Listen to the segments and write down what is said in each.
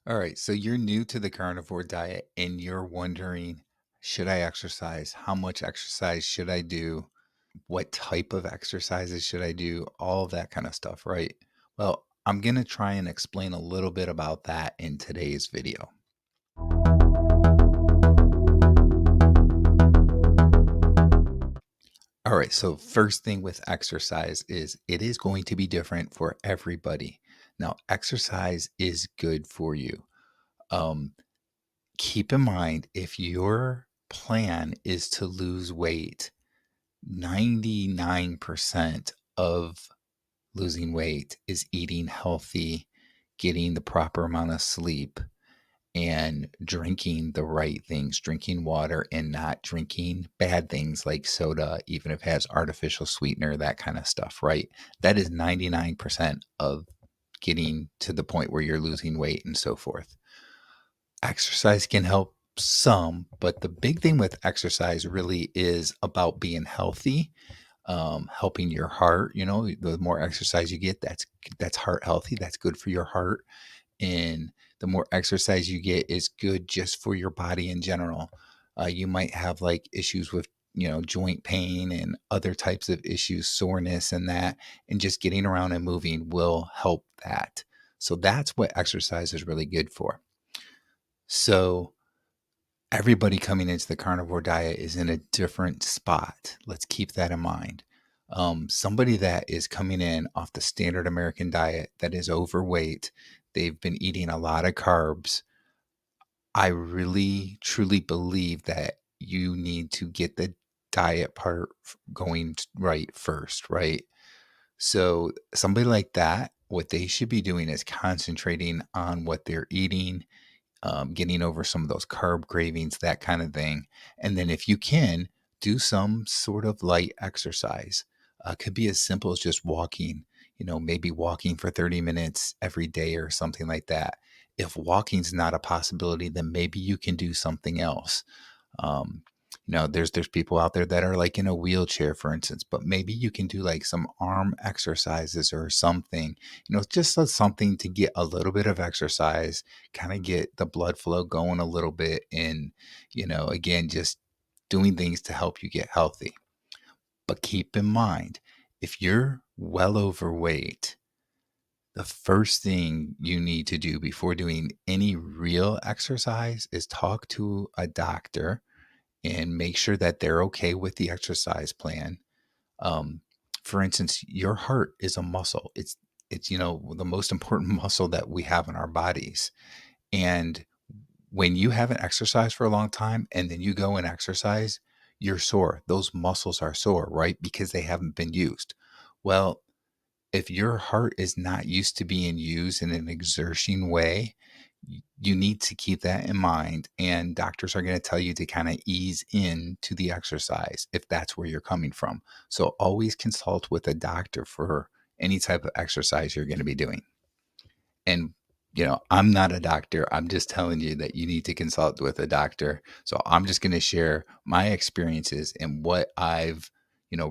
All right, so you're new to the carnivore diet and you're wondering, should I exercise? How much exercise should I do? What type of exercises should I do? All that kind of stuff, right? Well, I'm going to try and explain a little bit about that in today's video. All right, so first thing with exercise is it is going to be different for everybody. Now, exercise is good for you. Um, Keep in mind if your plan is to lose weight, 99% of losing weight is eating healthy, getting the proper amount of sleep, and drinking the right things, drinking water and not drinking bad things like soda, even if it has artificial sweetener, that kind of stuff, right? That is 99% of getting to the point where you're losing weight and so forth. Exercise can help some, but the big thing with exercise really is about being healthy, helping your heart. You know, the more exercise you get, that's heart healthy. That's good for your heart, and the more exercise you get is good just for your body in general. You might have like issues with joint pain and other types of issues, soreness, and that, and just getting around and moving will help that. So that's what exercise is really good for. So everybody coming into the carnivore diet is in a different spot. Let's keep that in mind. Somebody that is coming in off the standard American diet that is overweight, they've been eating a lot of carbs. I really truly believe that you need to get the diet part going right first, right? So, somebody like that, what they should be doing is concentrating on what they're eating, getting over some of those carb cravings, that kind of thing. And then, if you can, do some sort of light exercise. Could be as simple as just walking, maybe walking for 30 minutes every day or something like that. If walking's not a possibility, then maybe you can do something else. Um, there's people out there that are like in a wheelchair, for instance, but maybe you can do like some arm exercises or something, just something to get a little bit of exercise, kind of get the blood flow going a little bit. And, again, just doing things to help you get healthy. But keep in mind, if you're well overweight, the first thing you need to do before doing any real exercise is talk to a doctor and make sure that they're okay with the exercise plan. Um, for instance, your heart is a muscle. It's the most important muscle that we have in our bodies. And when you haven't exercised for a long time and then you go and exercise, you're sore. Those muscles are sore, right? Because they haven't been used. Well, if your heart is not used to being used in an exertion way, you need to keep that in mind. And doctors are going to tell you to kind of ease into the exercise if that's where you're coming from. So always consult with a doctor for any type of exercise you're going to be doing. And, I'm not a doctor. I'm just telling you that you need to consult with a doctor. So I'm just going to share my experiences and what I've,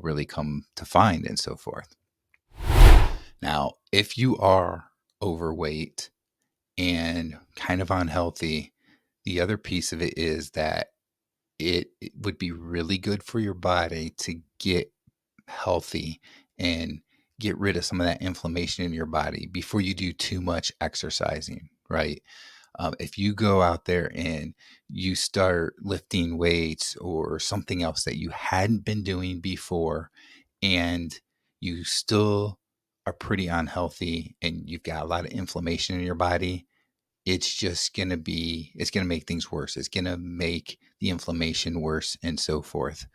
really come to find and so forth. Now, if you are overweight and kind of unhealthy, the other piece of it is that it would be really good for your body to get healthy and get rid of some of that inflammation in your body before you do too much exercising, right? If you go out there and you start lifting weights or something else that you hadn't been doing before, and you still are pretty unhealthy and you've got a lot of inflammation in your body, it's going to make things worse. It's going to make the inflammation worse and so forth.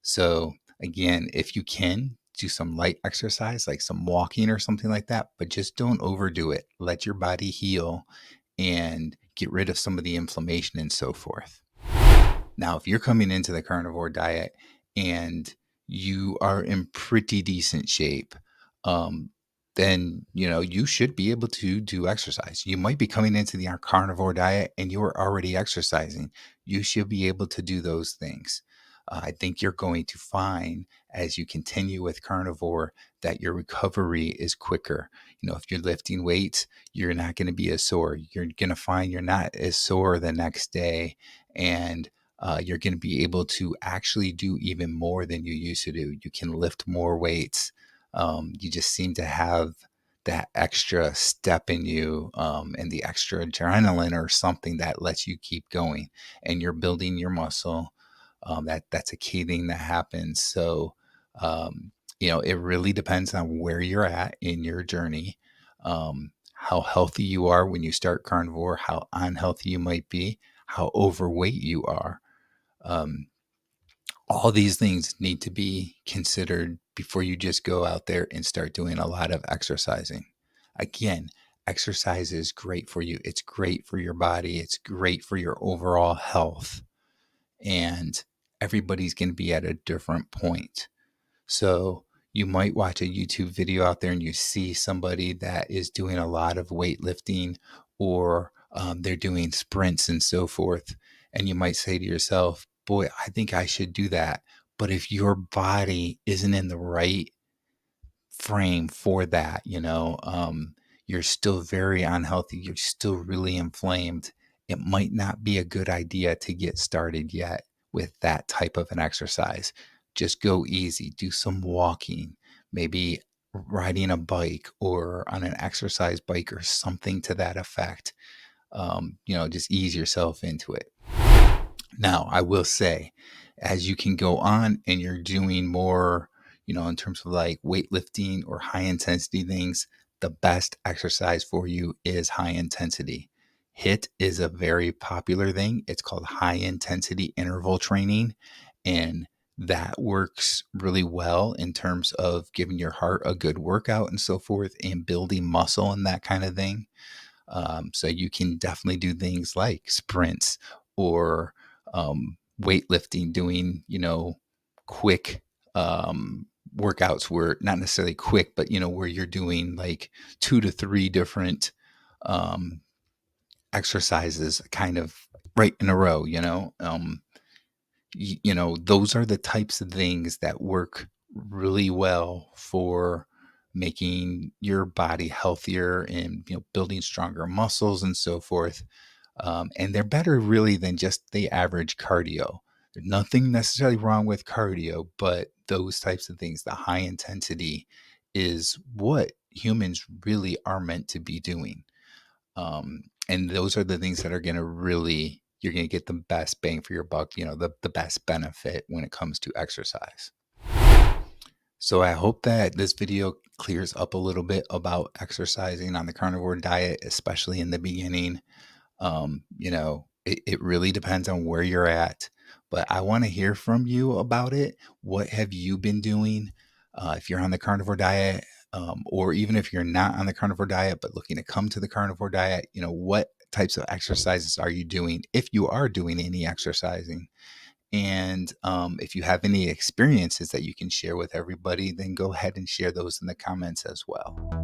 So, again, if you can do some light exercise, like some walking or something like that, but just don't overdo it. Let your body heal and get rid of some of the inflammation and so forth. Now, if you're coming into the carnivore diet and you are in pretty decent shape, um, then you should be able to do exercise. You might be coming into the carnivore diet and you are already exercising. You should be able to do those things. I think you're going to find as you continue with carnivore that your recovery is quicker. If you're lifting weights, you're not going to be as sore. You're going to find you're not as sore the next day, and you're going to be able to actually do even more than you used to do. You can lift more weights. You just seem to have that extra step in you, and the extra adrenaline or something that lets you keep going, and you're building your muscle. That's a key thing that happens. So, it really depends on where you're at in your journey, how healthy you are when you start carnivore, how unhealthy you might be, how overweight you are. Um, all these things need to be considered before you just go out there and start doing a lot of exercising. Again, exercise is great for you. It's great for your body. It's great for your overall health. And everybody's going to be at a different point. So you might watch a YouTube video out there and you see somebody that is doing a lot of weightlifting, or they're doing sprints and so forth. And you might say to yourself, boy, I think I should do that. But if your body isn't in the right frame for that, you're still very unhealthy, you're still really inflamed, it might not be a good idea to get started yet with that type of an exercise. Just go easy, do some walking, maybe riding a bike or on an exercise bike or something to that effect. Just ease yourself into it. Now, I will say, as you can go on and you're doing more, in terms of like weightlifting or high intensity things, the best exercise for you is high intensity. HIIT is a very popular thing. It's called high intensity interval training. And that works really well in terms of giving your heart a good workout and so forth, and building muscle and that kind of thing. So you can definitely do things like sprints or weightlifting, doing, quick workouts where not necessarily quick, but, where you're doing like 2 to 3 different um, exercises kind of right in a row, those are the types of things that work really well for making your body healthier and building stronger muscles and so forth. And they're better really than just the average cardio. There's nothing necessarily wrong with cardio, but those types of things, the high intensity, is what humans really are meant to be doing. And those are the things that are going to really, you're going to get the best bang for your buck, the best benefit when it comes to exercise. So I hope that this video clears up a little bit about exercising on the carnivore diet, especially in the beginning. It really depends on where you're at, but I want to hear from you about it. What have you been doing? If you're on the carnivore diet, or even if you're not on the carnivore diet, but looking to come to the carnivore diet, what types of exercises are you doing? If you are doing any exercising, and if you have any experiences that you can share with everybody, then go ahead and share those in the comments as well.